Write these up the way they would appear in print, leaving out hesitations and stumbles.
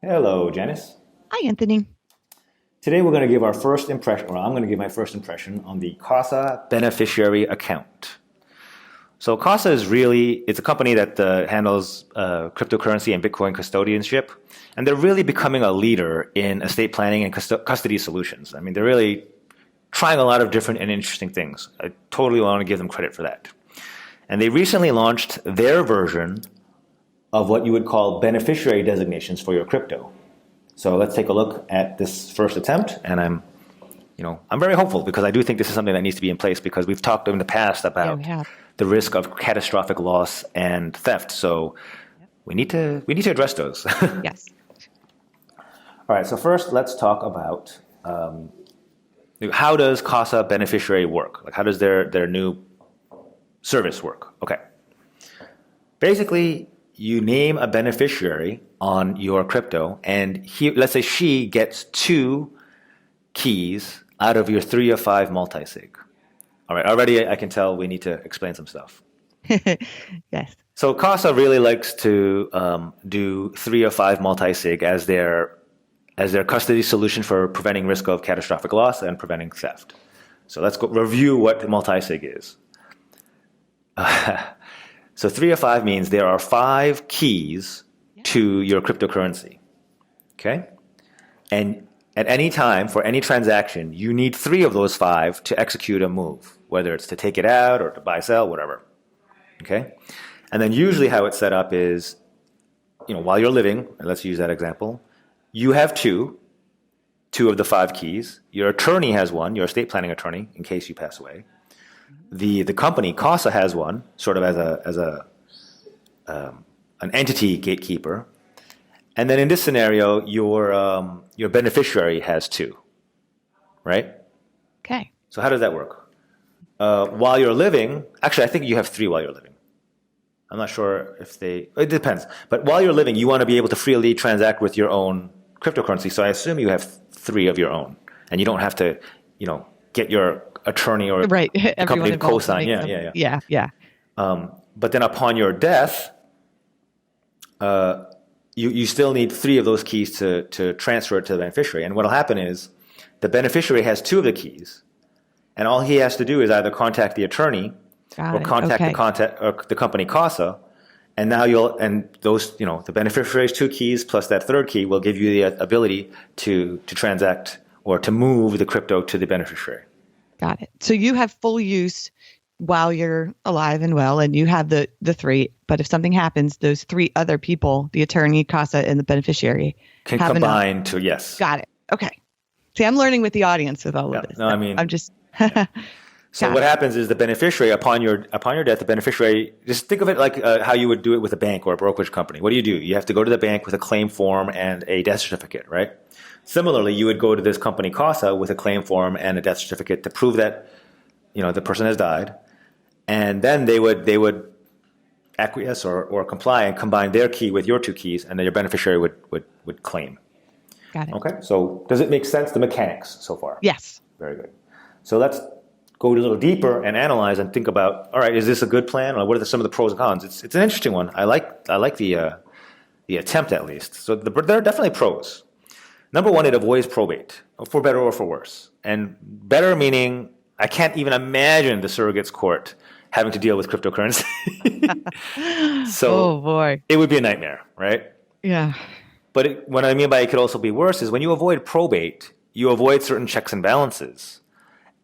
Hello, Janice. Hi, Anthony. Today we're going to give our first impression, or I'm going to give my first impression on the Casa beneficiary account. So Casa is it's a company that handles cryptocurrency and Bitcoin custodianship, and they're really becoming a leader in estate planning and custody solutions. I mean, they're really trying a lot of different and interesting things. I totally want to give them credit for that. And they recently launched their version of what you would call beneficiary designations for your crypto. So let's take a look at this first attempt, and I'm very hopeful because I do think this is something that needs to be in place because we've talked in the past Yeah, about we have. the risk of catastrophic loss and theft. So we need to address those. Yes. All right. So first, let's talk about how does Casa beneficiary work? Like, how does their new service work? Okay. Basically, you name a beneficiary on your crypto, and let's say she gets two keys out of your 3 of 5 multi-sig. All right, already I can tell we need to explain some stuff. Yes. So Casa really likes to do 3 of 5 multi-sig as their custody solution for preventing risk of catastrophic loss and preventing theft. So let's go review what multi-sig is. So 3 of 5 means there are 5 keys to your cryptocurrency. Okay? And at any time, for any transaction, you need 3 of those 5 to execute a move, whether it's to take it out or to buy, sell, whatever. Okay? And then usually how it's set up is, while you're living, and let's use that example, you have two of the 5 keys. Your attorney has one, your estate planning attorney, in case you pass away. The company Casa has one, sort of as an entity gatekeeper, and then in this scenario, your beneficiary has 2, right? Okay. So how does that work? While you're living, actually, I think you have 3 while you're living. I'm not sure if it depends. But while you're living, you want to be able to freely transact with your own cryptocurrency. So I assume you have 3 of your own, and you don't have to, get your attorney or Right. the Everyone company to involved co-sign. makes Yeah, them. yeah, Yeah. yeah. But then upon your death, you still need 3 of those keys to transfer it to the beneficiary. And what will happen is the beneficiary has 2 of the keys, and all he has to do is either contact the attorney Got or it. contact Okay. the company Casa, and now the beneficiary's 2 keys plus that third key will give you the ability to transact or to move the crypto to the beneficiary. Got it. So you have full use while you're alive and well, and you have the 3. But if something happens, those 3 other people, the attorney, Casa, and the beneficiary, Can have enough. combine to yes. Got it. Okay. See, I'm learning with the audience with all Yeah. of this. No, I mean. I'm just. So Got what it. happens is the beneficiary, upon your death, the beneficiary, just think of it like how you would do it with a bank or a brokerage company. What do? You have to go to the bank with a claim form and a death certificate, right? Similarly, you would go to this company Casa with a claim form and a death certificate to prove that the person has died, and then they would acquiesce or comply and combine their key with your 2 keys, and then your beneficiary would claim. Got it. Okay, so does it make sense, the mechanics so far? Yes. Very good. So let's go a little deeper and analyze and think about, all right, is this a good plan, or what are some of the pros and cons? It's an interesting one. I like the attempt at least. So there are definitely pros. Number one, it avoids probate, for better or for worse. And better meaning I can't even imagine the surrogates court having to deal with cryptocurrency. So Oh boy. it would be a nightmare, right? Yeah. But what I mean by it could also be worse is when you avoid probate, you avoid certain checks and balances.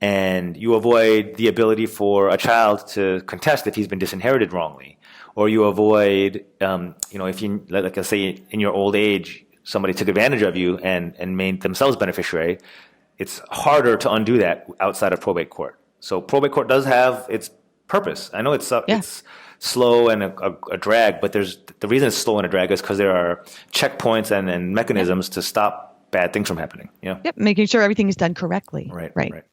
And you avoid the ability for a child to contest if he's been disinherited wrongly. Or you avoid, if you, like I say, in your old age, somebody took advantage of you and made themselves beneficiary, it's harder to undo that outside of probate court. So probate court does have its purpose. I know it's Yeah. it's slow and a drag, but the reason it's slow and a drag is because there are checkpoints and mechanisms to stop bad things from happening. Yep. Making sure everything is done correctly. Right. Right.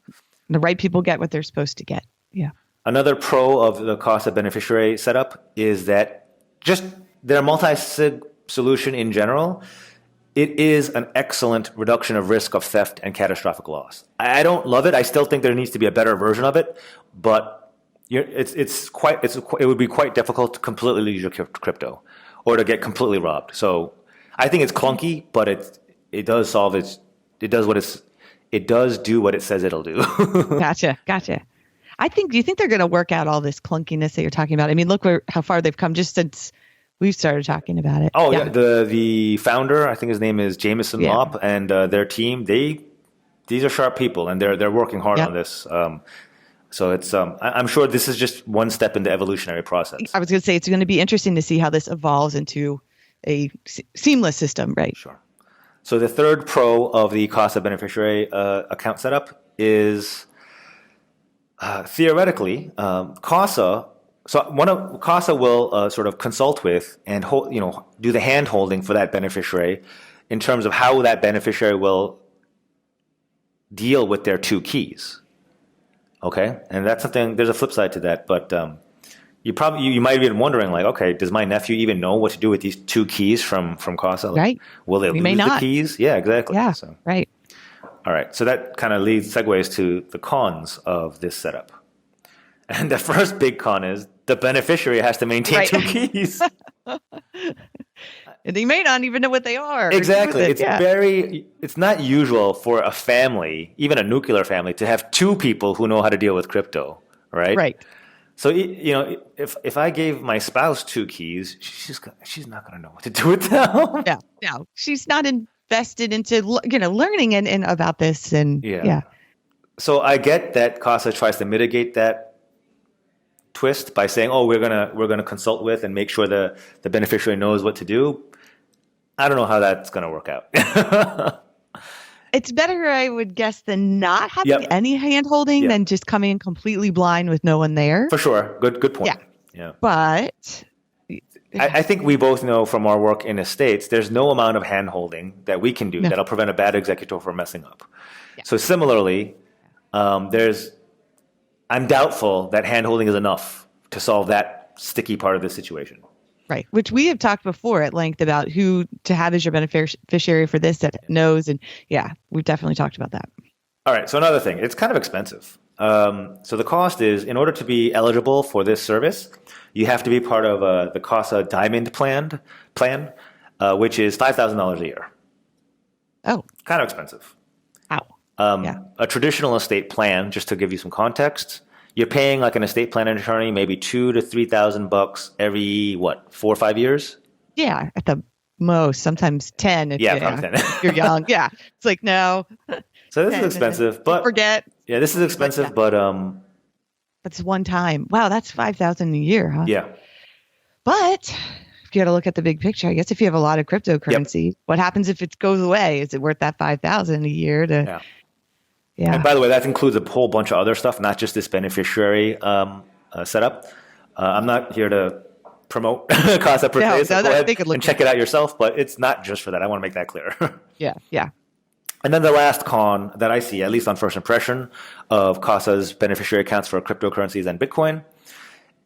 The right people get what they're supposed to get. Yeah. Another pro of the Casa beneficiary setup is that just their multi-sig solution in general, it is an excellent reduction of risk of theft and catastrophic loss. I don't love it. I still think there needs to be a better version of it, but it would be quite difficult to completely lose your crypto or to get completely robbed. So I think it's clunky, but it does solve it does do what it says it'll do. Gotcha. Do you think they're going to work out all this clunkiness that you're talking about? I mean, look how far they've come just since we've started talking about it. Oh yeah, the founder, I think his name is Jameson Yeah. Lopp, and their team, these are sharp people, and they're working hard Yep. on this. So it's I'm sure this is just one step in the evolutionary process. I was going to say it's going to be interesting to see how this evolves into a seamless system, right? Sure. So the third pro of the Casa beneficiary account setup is theoretically Casa. So Casa will sort of consult with and do the hand holding for that beneficiary in terms of how that beneficiary will deal with their two keys. Okay, and that's something. There's a flip side to that, but you might have been wondering, like, okay, does my nephew even know what to do with these two keys from Casa? Like, Right. Will they We lose may the not. keys? Yeah, exactly. Yeah. So, Right. all right. So that kind of segues to the cons of this setup. And the first big con is the beneficiary has to maintain Right. two keys. And they may not even know what they are. Exactly. It's It's not usual for a family, even a nuclear family, to have two people who know how to deal with crypto, right? right. So, if I gave my spouse two keys, she's not going to know what to do with them. Yeah. No, she's not invested into learning and about this and Yeah. So I get that Casa tries to mitigate that twist by saying, "Oh, we're gonna consult with and make sure the beneficiary knows what to do." I don't know how that's gonna work out. It's better, I would guess, than not having Yep. any hand holding Yep. than just coming in completely blind with no one there. For sure, good point. Yeah. But I think we both know from our work in estates, there's no amount of hand holding that we can do No. that'll prevent a bad executor from messing up. Yeah. So similarly, I'm doubtful that hand holding is enough to solve that sticky part of the situation. right, which we have talked before at length about who to have as your beneficiary for this that knows, and we've definitely talked about that. All right. So another thing, it's kind of expensive. So the cost is, in order to be eligible for this service, you have to be part of the Casa Diamond plan, which is $5,000 a year. Oh, Kind of expensive. wow. A traditional estate plan, just to give you some context, you're paying like an estate planning attorney maybe $2,000 to $3,000 every 4 or 5 years. Yeah, at the most, sometimes 10 if, Probably 10. if you're young. Yeah, it's like, no, So this is 10, expensive, but forget. yeah, this is expensive, but That's one time. Wow, that's $5,000 a year, huh? yeah. But if you got to look at the big picture, I guess if you have a lot of cryptocurrency, what happens if it goes away? Is it worth that $5,000 a year to? Yeah. And by the way, that includes a whole bunch of other stuff, not just this beneficiary setup. I'm not here to promote Casa per se, so go ahead and check it out yourself, but it's not just for that. I want to make that clear. Yeah. And then the last con that I see, at least on first impression, of Casa's beneficiary accounts for cryptocurrencies and Bitcoin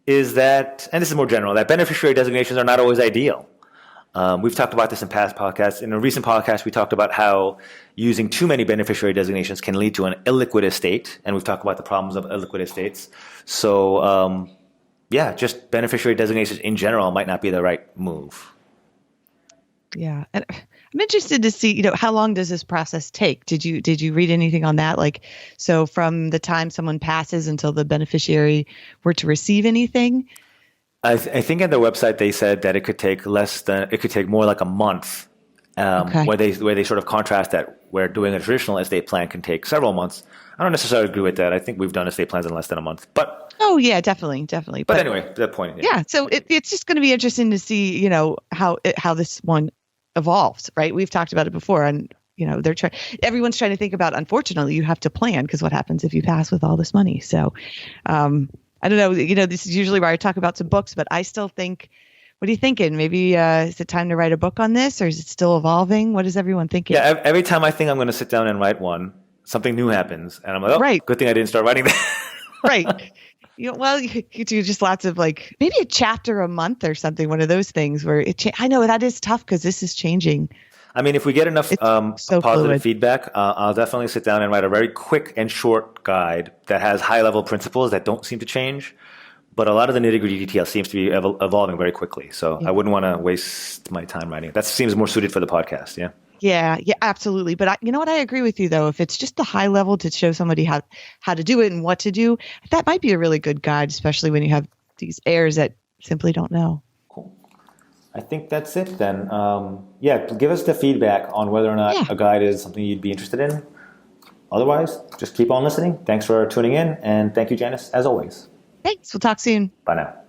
is that, and this is more general, that beneficiary designations are not always ideal. We've talked about this in past podcasts. In a recent podcast, we talked about how using too many beneficiary designations can lead to an illiquid estate, and we've talked about the problems of illiquid estates. So, just beneficiary designations in general might not be the right move. Yeah, and I'm interested to see, how long does this process take? Did you read anything on that? Like, so from the time someone passes until the beneficiary were to receive anything? I think at their website they said that it could take more like a month. Where they sort of contrast that where doing a traditional estate plan can take several months. I don't necessarily agree with that. I think we've done estate plans in less than a month. But yeah, definitely. But anyway, that point. Yeah. So it's just going to be interesting to see, how this one evolves, right? We've talked about it before, and everyone's trying to think about. Unfortunately, you have to plan because what happens if you pass with all this money? So, I don't know. This is usually where I talk about some books, but I still think. What are you thinking? Maybe is it time to write a book on this, or is it still evolving? What is everyone thinking? Yeah, every time I think I'm going to sit down and write one, something new happens, and I'm like, right. Good thing I didn't start writing that. Right. You do just lots of maybe a chapter a month or something. One of those things where I know that is tough because this is changing. I mean, if we get enough so positive fluid. feedback, I'll definitely sit down and write a very quick and short guide that has high-level principles that don't seem to change. But a lot of the nitty-gritty detail seems to be evolving very quickly. So Yeah. I wouldn't want to waste my time writing it. That seems more suited for the podcast. Yeah. Yeah, absolutely. But you know what? I agree with you though. If it's just the high level to show somebody how to do it and what to do, that might be a really good guide, especially when you have these heirs that simply don't know. Cool. I think that's it then. Yeah, give us the feedback on whether or not a guide is something you'd be interested in. Otherwise, just keep on listening. Thanks for tuning in, and thank you, Janice, as always. Thanks. We'll talk soon. Bye now.